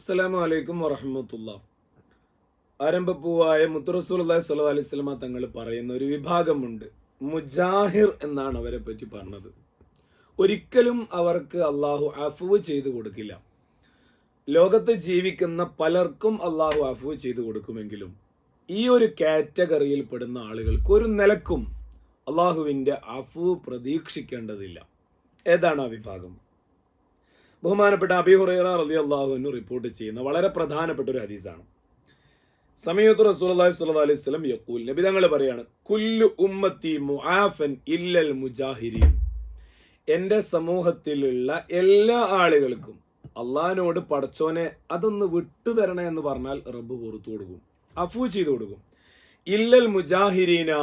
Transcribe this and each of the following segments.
അസ്സലാമു അലൈക്കും വറഹ്മത്തുള്ളാഹി. ആരംഭപ്പൂവായ മുത്തുറസൂലുള്ളാഹി സ്വല്ലല്ലാഹു അലൈഹി വസല്ലമ തങ്ങൾ പറയുന്ന ഒരു വിഭാഗമുണ്ട്. മുജാഹിർ എന്നാണ് അവരെ പറ്റി പറഞ്ഞത്. ഒരിക്കലും അവർക്ക് അള്ളാഹു അഫ്വ് ചെയ്തു കൊടുക്കില്ല. ലോകത്ത് ജീവിക്കുന്ന പലർക്കും അള്ളാഹു അഫ്വ് ചെയ്തു കൊടുക്കുമെങ്കിലും ഈ ഒരു കാറ്റഗറിയിൽ പെടുന്ന ആളുകൾക്ക് ഒരു നിലക്കും അള്ളാഹുവിന്റെ അഫ്വ് പ്രതീക്ഷിക്കേണ്ടതില്ല. ഏതാണ് ആ വിഭാഗം? ബഹുമാനപ്പെട്ട അബീ ഹുറൈറ റളിയല്ലാഹു അൻഹു റിപ്പോർട്ട് ചെയ്യുന്ന വളരെ പ്രധാനപ്പെട്ട ഒരു ഹദീസാണ്. സമയത്ത് റസൂലുള്ളാഹി സ്വല്ലല്ലാഹു അലൈഹി വസല്ലം യഖൂൽ, നബി തങ്ങൾ പറയാണ്, കുല്ലു ഉമ്മത്തി മുആഫൻ ഇല്ലൽ മുജാഹിരീൻ. എന്റെ സമൂഹത്തിലുള്ള എല്ലാ ആളുകൾക്കും അള്ളാഹിനോട് പടച്ചോനെ അതൊന്ന് വിട്ടുതരണേ എന്ന് പറഞ്ഞാൽ റബ്ബ് പുറത്തു കൊടുക്കും, അഫൂ ചെയ്തു കൊടുക്കും. ഇല്ലൽ മുജാഹിരീന,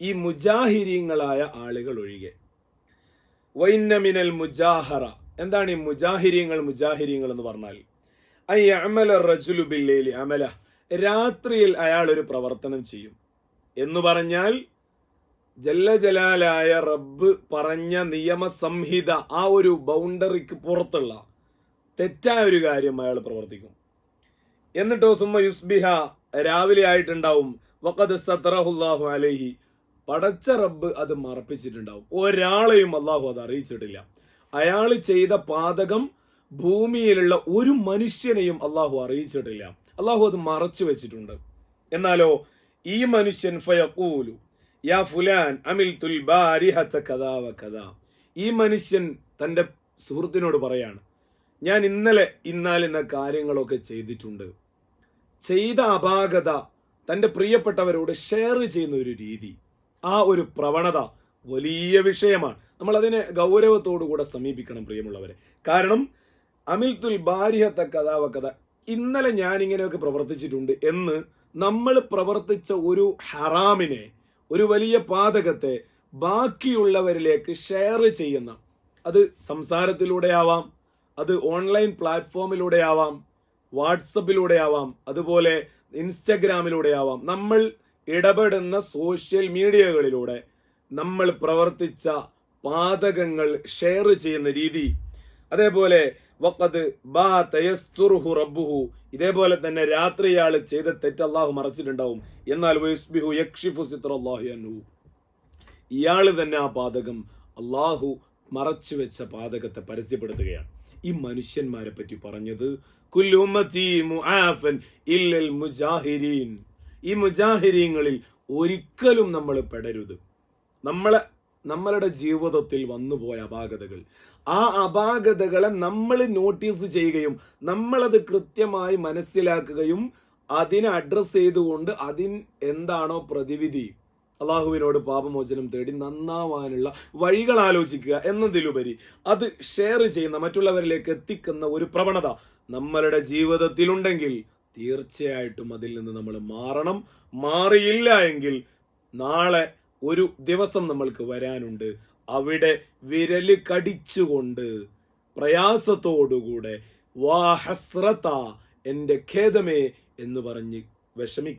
ഈ മുജാഹിരീങ്ങളായ ആളുകൾ ഒഴികെ. വൈന്ന മിനൽ മുജാഹറ, എന്താണ് ഈ മുജാഹിരീങ്ങൾ എന്ന് പറഞ്ഞാൽ? ഐ അമല റജുലു ബില്ലൈലി അമല, രാത്രിയിൽ അയാൾ ഒരു പ്രവർത്തനം ചെയ്യും എന്ന് പറഞ്ഞാൽ ജല്ല ജലാലായ റബ്ബ് പറഞ്ഞ നിയമസംഹിത, ആ ഒരു ബൗണ്ടറിക്ക് പുറത്തുള്ള തെറ്റായ ഒരു കാര്യം അയാൾ പ്രവർത്തിക്കും. എന്നിട്ടോ സുമ്മ യുസ്ബിഹ, രാവിലെ ആയിട്ടുണ്ടാവും, വഖദ് സതറഹുല്ലാഹു അലൈഹി, പടച്ച റബ്ബ് അത് മറപ്പിച്ചിട്ടുണ്ടാവും. ഒരാളെയും അള്ളാഹു അത് അറിയിച്ചിട്ടില്ല. അയാൾ ചെയ്ത പാതകം ഭൂമിയിലുള്ള ഒരു മനുഷ്യനെയും അള്ളാഹു അറിയിച്ചിട്ടില്ല. അള്ളാഹു അത് മറച്ചു വെച്ചിട്ടുണ്ട്. എന്നാലോ ഈ മനുഷ്യൻ ഫയഖൂലു യാ ഫുലാൻ അമിൽതുൽ ബാരിഹത കദാ വകദാ, ഈ മനുഷ്യൻ തന്റെ സുഹൃത്തിനോട് പറയാണ്, ഞാൻ ഇന്നലെ ഇന്നാലിന്ന കാര്യങ്ങളൊക്കെ ചെയ്തിട്ടുണ്ട്. ചെയ്ത അപാകത തന്റെ പ്രിയപ്പെട്ടവരോട് ഷെയർ ചെയ്യുന്ന ഒരു രീതി, ആ ഒരു പ്രവണത വലിയ വിഷയമാണ്. നമ്മൾ അതിനെ ഗൗരവത്തോടുകൂടെ സമീപിക്കണം പ്രിയമുള്ളവരെ. കാരണം അമിൽതുൽ ബാരിഹത കദാ വകദാ, ഇന്നലെ ഞാൻ ഇങ്ങനെയൊക്കെ പ്രവർത്തിച്ചിട്ടുണ്ട് എന്ന് നമ്മൾ പ്രവർത്തിച്ച ഒരു ഹറാമിനെ, ഒരു വലിയ പാതകത്തെ ബാക്കിയുള്ളവരിലേക്ക് ഷെയർ ചെയ്യുന്ന, അത് സംസാരത്തിലൂടെ ആവാം, അത് ഓൺലൈൻ പ്ലാറ്റ്ഫോമിലൂടെ ആവാം, വാട്സപ്പിലൂടെ ആവാം, അതുപോലെ ഇൻസ്റ്റഗ്രാമിലൂടെ ആവാം, നമ്മൾ ഇടപെടുന്ന സോഷ്യൽ മീഡിയകളിലൂടെ നമ്മൾ പ്രവർത്തിച്ച പാതകങ്ങൾ ഷെയർ ചെയ്യുന്ന രീതി. അതേപോലെ വഖദ് ബാത യസ്തുറുഹു റബ്ബുഹു, ഇതേപോലെ തന്നെ രാത്രി ഇയാൾ ചെയ്ത തെറ്റ് അല്ലാഹു മറച്ചിട്ടുണ്ടാവും. എന്നാൽ വയസ്ബിഹു യക്ഷിഫു സിത്രല്ലാഹി അൻഹു, ഇയാൾ തന്നെ ആ പാതകം, അല്ലാഹു മറച്ചു വെച്ച പാതകത്തെ പരസ്യപ്പെടുത്തുകയാണ്. ഈ മനുഷ്യന്മാരെ പറ്റി പറഞ്ഞത് കുല്ലു ഉമ്മത്തി മുആഫൻ ഇല്ലൽ മുജാഹിരീൻ, ഈ മുജാഹിരീങ്ങളിൽ ഒരിക്കലും നമ്മൾ പെടരുത്. നമ്മളുടെ ജീവിതത്തിൽ വന്നുപോയ അപാകതകൾ, ആ അപാകതകളെ നമ്മൾ നോട്ടീസ് ചെയ്യുകയും നമ്മളത് കൃത്യമായി മനസ്സിലാക്കുകയും അതിനെ അഡ്രസ് ചെയ്തുകൊണ്ട് എന്താണോ പ്രതിവിധി, അള്ളാഹുവിനോട് പാപമോചനം തേടി നന്നാവാനുള്ള വഴികൾ ആലോചിക്കുക എന്നതിലുപരി അത് ഷെയർ ചെയ്യുന്ന, മറ്റുള്ളവരിലേക്ക് എത്തിക്കുന്ന ഒരു പ്രവണത നമ്മളുടെ ജീവിതത്തിലുണ്ടെങ്കിൽ തീർച്ചയായിട്ടും അതിൽ നിന്ന് നമ്മൾ മാറണം. മാറിയില്ല എങ്കിൽ നാളെ ഒരു ദിവസം നമ്മൾക്ക് വരാനുണ്ട്, അവിടെ വിരല് കടിച്ചുകൊണ്ട് പ്രയാസത്തോടുകൂടെ വാ ഹസ്രത, എന്റെ ഖേദമേ എന്ന് പറഞ്ഞ് വിഷമിക്കും.